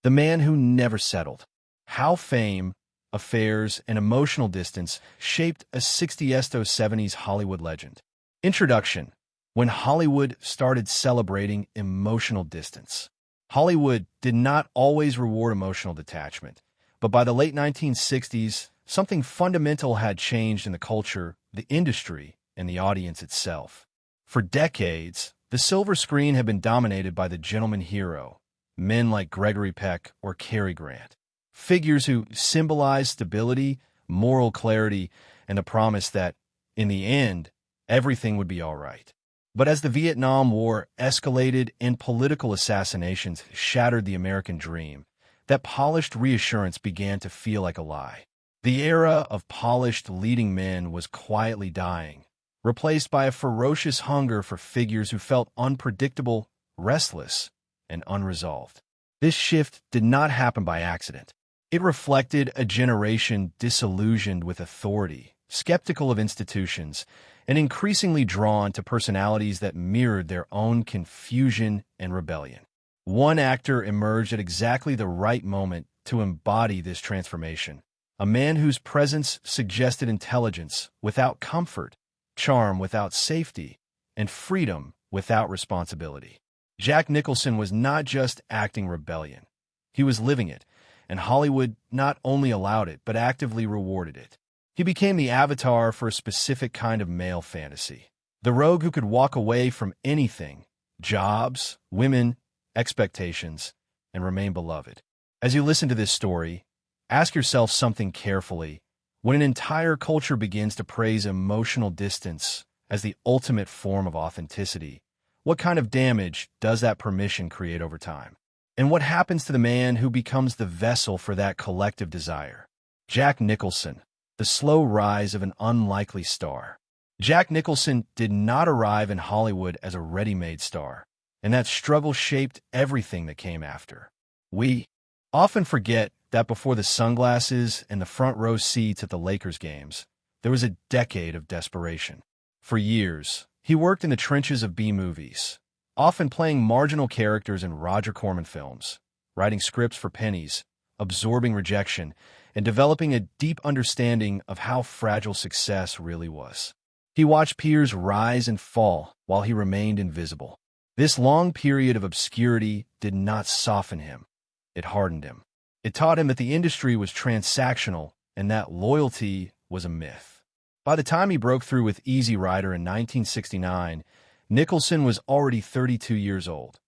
The man who never settled. How fame, affairs, and emotional distance shaped a 60s to 70s Hollywood legend. Introduction. When Hollywood started celebrating emotional distance. Hollywood did not always reward emotional detachment, but by the late 1960s, something fundamental had changed in the culture, the industry, and the audience itself. For decades, the silver screen had been dominated by the gentleman hero, men like Gregory Peck or Cary Grant, figures who symbolized stability, moral clarity, and the promise that, in the end, everything would be all right. But as the Vietnam War escalated and political assassinations shattered the American dream, that polished reassurance began to feel like a lie. The era of polished leading men was quietly dying, replaced by a ferocious hunger for figures who felt unpredictable, restless, and unresolved. This shift did not happen by accident. It reflected a generation disillusioned with authority, skeptical of institutions, and increasingly drawn to personalities that mirrored their own confusion and rebellion. One actor emerged at exactly the right moment to embody this transformation, a man whose presence suggested intelligence without comfort, charm without safety, and freedom without responsibility. Jack Nicholson was not just acting rebellion. He was living it, and Hollywood not only allowed it, but actively rewarded it. He became the avatar for a specific kind of male fantasy. The rogue who could walk away from anything, jobs, women, expectations, and remain beloved. As you listen to this story, ask yourself something carefully. When an entire culture begins to praise emotional distance as the ultimate form of authenticity, what kind of damage does that permission create over time? And what happens to the man who becomes the vessel for that collective desire? Jack Nicholson, the slow rise of an unlikely star. Jack Nicholson did not arrive in Hollywood as a ready-made star, and that struggle shaped everything that came after. We often forget that before the sunglasses and the front row seats at the Lakers games, there was a decade of desperation. For years, he worked in the trenches of B-movies, often playing marginal characters in Roger Corman films, writing scripts for pennies, absorbing rejection, and developing a deep understanding of how fragile success really was. He watched peers rise and fall while he remained invisible. This long period of obscurity did not soften him. It hardened him. It taught him that the industry was transactional and that loyalty was a myth. By the time he broke through with Easy Rider in 1969, Nicholson was already 32 years old,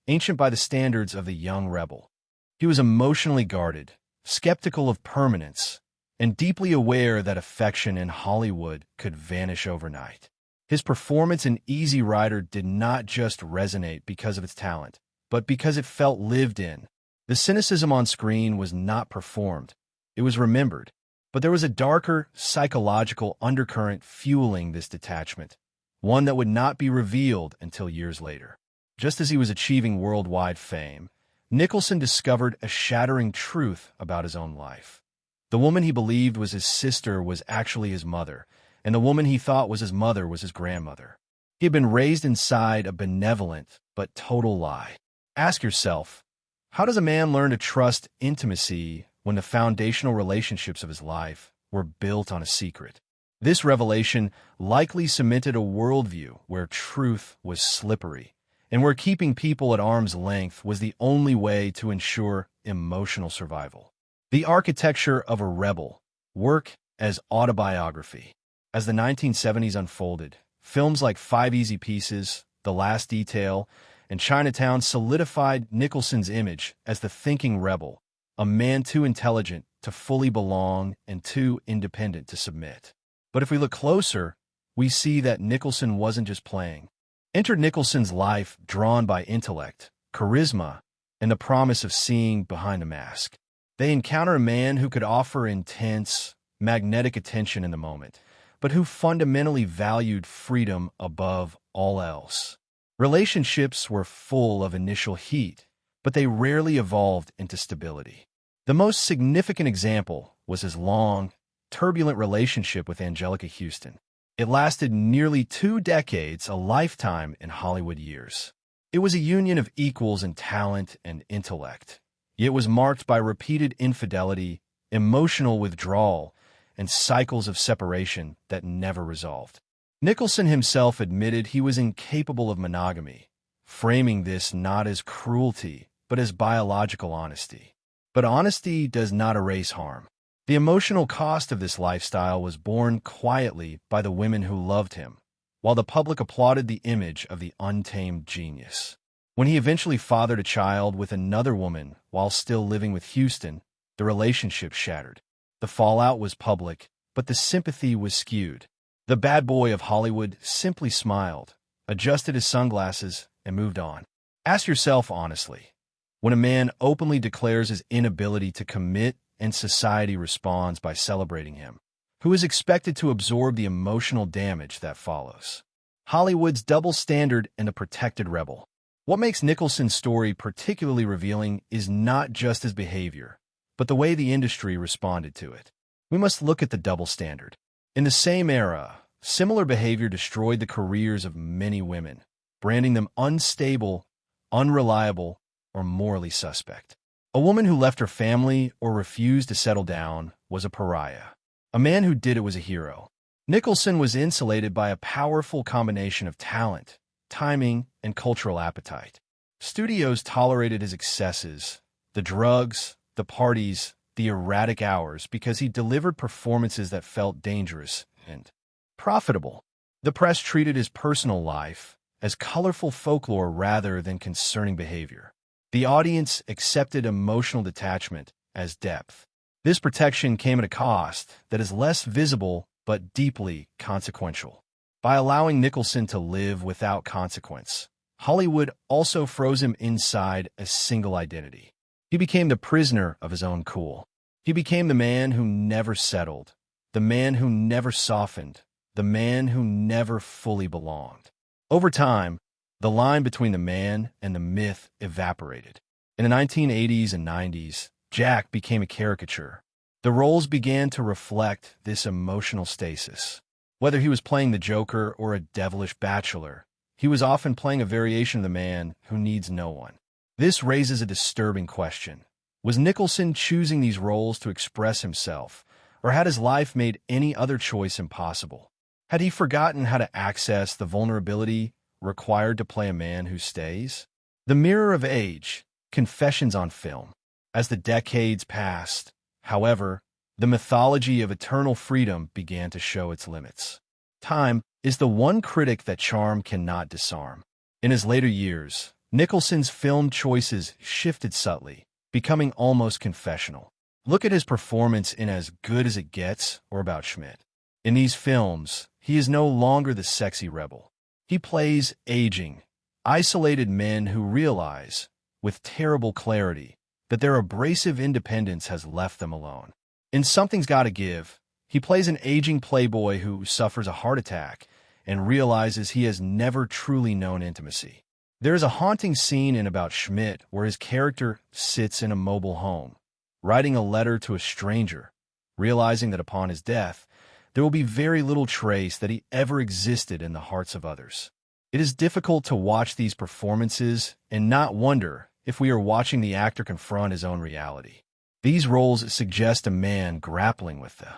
ancient by the standards of the young rebel. He was emotionally guarded, skeptical of permanence, and deeply aware that affection in Hollywood could vanish overnight. His performance in Easy Rider did not just resonate because of its talent, but because it felt lived in. The cynicism on screen was not performed. It was remembered. But there was a darker, psychological undercurrent fueling this detachment, one that would not be revealed until years later. Just as he was achieving worldwide fame, Nicholson discovered a shattering truth about his own life. The woman he believed was his sister was actually his mother, and the woman he thought was his mother was his grandmother. He had been raised inside a benevolent but total lie. Ask yourself, how does a man learn to trust intimacy when the foundational relationships of his life were built on a secret? This revelation likely cemented a worldview where truth was slippery, and where keeping people at arm's length was the only way to ensure emotional survival. The architecture of a rebel, work as autobiography. As the 1970s unfolded, films like Five Easy Pieces, The Last Detail, and Chinatown solidified Nicholson's image as the thinking rebel, a man too intelligent to fully belong and too independent to submit. But if we look closer, we see that Nicholson wasn't just playing. Enter Nicholson's life drawn by intellect, charisma, and the promise of seeing behind the mask. They encounter a man who could offer intense, magnetic attention in the moment, but who fundamentally valued freedom above all else. Relationships were full of initial heat, but they rarely evolved into stability. The most significant example was his long, turbulent relationship with Angelica Houston. It lasted nearly 2 decades, a lifetime in Hollywood years. It was a union of equals in talent and intellect, It was marked by repeated infidelity, emotional withdrawal, and cycles of separation that never resolved. Nicholson himself admitted he was incapable of monogamy, framing this not as cruelty, but as biological honesty. But honesty does not erase harm. The emotional cost of this lifestyle was borne quietly by the women who loved him, while the public applauded the image of the untamed genius. When he eventually fathered a child with another woman while still living with Houston, the relationship shattered. The fallout was public, but the sympathy was skewed. The bad boy of Hollywood simply smiled, adjusted his sunglasses, and moved on. Ask yourself honestly, when a man openly declares his inability to commit and society responds by celebrating him, who is expected to absorb the emotional damage that follows? Hollywood's double standard and a protected rebel. What makes Nicholson's story particularly revealing is not just his behavior, but the way the industry responded to it. We must look at the double standard. In the same era, similar behavior destroyed the careers of many women, branding them unstable, unreliable, or morally suspect. A woman who left her family or refused to settle down was a pariah. A man who did it was a hero. Nicholson was insulated by a powerful combination of talent, timing, and cultural appetite. Studios tolerated his excesses, the drugs, the parties, the erratic hours, because he delivered performances that felt dangerous and profitable. The press treated his personal life as colorful folklore rather than concerning behavior. The audience accepted emotional detachment as depth. This protection came at a cost that is less visible but deeply consequential. By allowing Nicholson to live without consequence, Hollywood also froze him inside a single identity. He became the prisoner of his own cool. He became the man who never settled, the man who never softened, the man who never fully belonged. Over time, the line between the man and the myth evaporated. In the 1980s and 90s, Jack became a caricature. The roles began to reflect this emotional stasis. Whether he was playing the Joker or a devilish bachelor, he was often playing a variation of the man who needs no one. This raises a disturbing question. Was Nicholson choosing these roles to express himself, or had his life made any other choice impossible? Had he forgotten how to access the vulnerability required to play a man who stays? The Mirror of Age, Confessions on Film. As the decades passed, however, the mythology of eternal freedom began to show its limits. Time is the one critic that charm cannot disarm. In his later years, Nicholson's film choices shifted subtly, becoming almost confessional. Look at his performance in As Good as It Gets or About Schmidt. In these films, he is no longer the sexy rebel. He plays aging, isolated men who realize, with terrible clarity, that their abrasive independence has left them alone. In Something's Gotta Give, he plays an aging playboy who suffers a heart attack and realizes he has never truly known intimacy. There is a haunting scene in About Schmidt where his character sits in a mobile home, writing a letter to a stranger, realizing that upon his death, there will be very little trace that he ever existed in the hearts of others. It is difficult to watch these performances and not wonder if we are watching the actor confront his own reality. These roles suggest a man grappling with the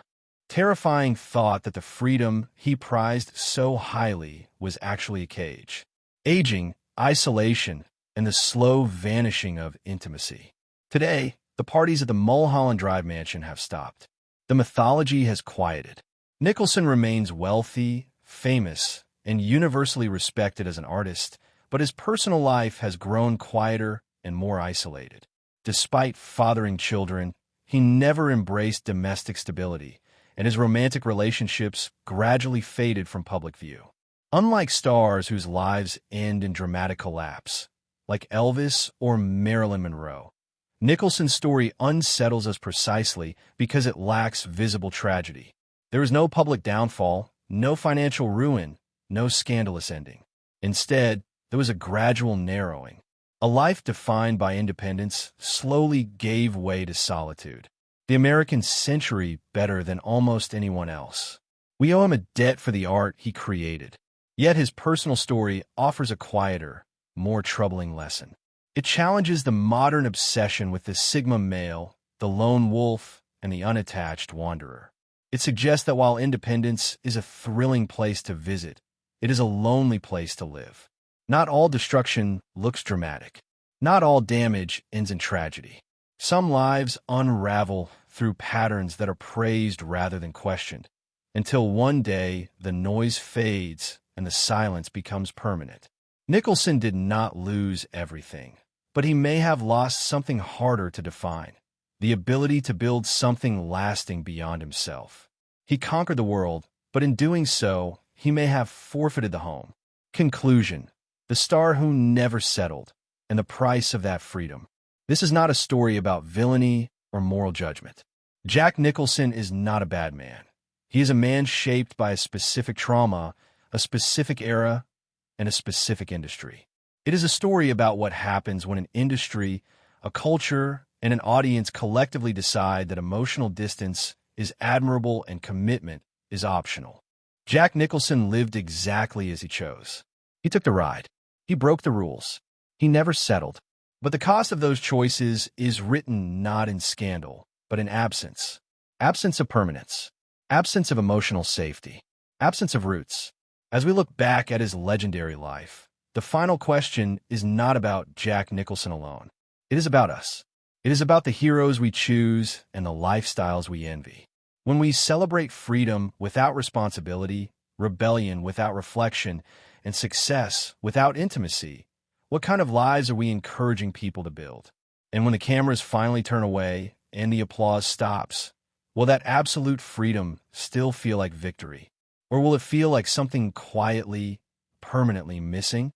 terrifying thought that the freedom he prized so highly was actually a cage. Aging, isolation, and the slow vanishing of intimacy. Today, the parties at the Mulholland Drive mansion have stopped. The mythology has quieted. Nicholson remains wealthy, famous, and universally respected as an artist, but his personal life has grown quieter and more isolated. Despite fathering children, he never embraced domestic stability, and his romantic relationships gradually faded from public view. Unlike stars whose lives end in dramatic collapse, like Elvis or Marilyn Monroe, Nicholson's story unsettles us precisely because it lacks visible tragedy. There is no public downfall, no financial ruin, no scandalous ending. Instead, there was a gradual narrowing. A life defined by independence slowly gave way to solitude. The American century better than almost anyone else. We owe him a debt for the art he created. Yet his personal story offers a quieter, more troubling lesson. It challenges the modern obsession with the Sigma male, the lone wolf, and the unattached wanderer. It suggests that while independence is a thrilling place to visit, it is a lonely place to live. Not all destruction looks dramatic. Not all damage ends in tragedy. Some lives unravel through patterns that are praised rather than questioned, until one day the noise fades and the silence becomes permanent. Nicholson did not lose everything, but he may have lost something harder to define: the ability to build something lasting beyond himself. He conquered the world, but in doing so, he may have forfeited the home. Conclusion: the star who never settled, and the price of that freedom. This is not a story about villainy or moral judgment. Jack Nicholson is not a bad man. He is a man shaped by a specific trauma, a specific era, and a specific industry. It is a story about what happens when an industry, a culture, and an audience collectively decide that emotional distance is admirable and commitment is optional. Jack Nicholson lived exactly as he chose. He took the ride. He broke the rules. He never settled. But the cost of those choices is written not in scandal, but in absence. Absence of permanence. Absence of emotional safety. Absence of roots. As we look back at his legendary life, the final question is not about Jack Nicholson alone. It is about us. It is about the heroes we choose and the lifestyles we envy. When we celebrate freedom without responsibility, rebellion without reflection, and success without intimacy, what kind of lives are we encouraging people to build? And when the cameras finally turn away and the applause stops, will that absolute freedom still feel like victory? Or will it feel like something quietly, permanently missing?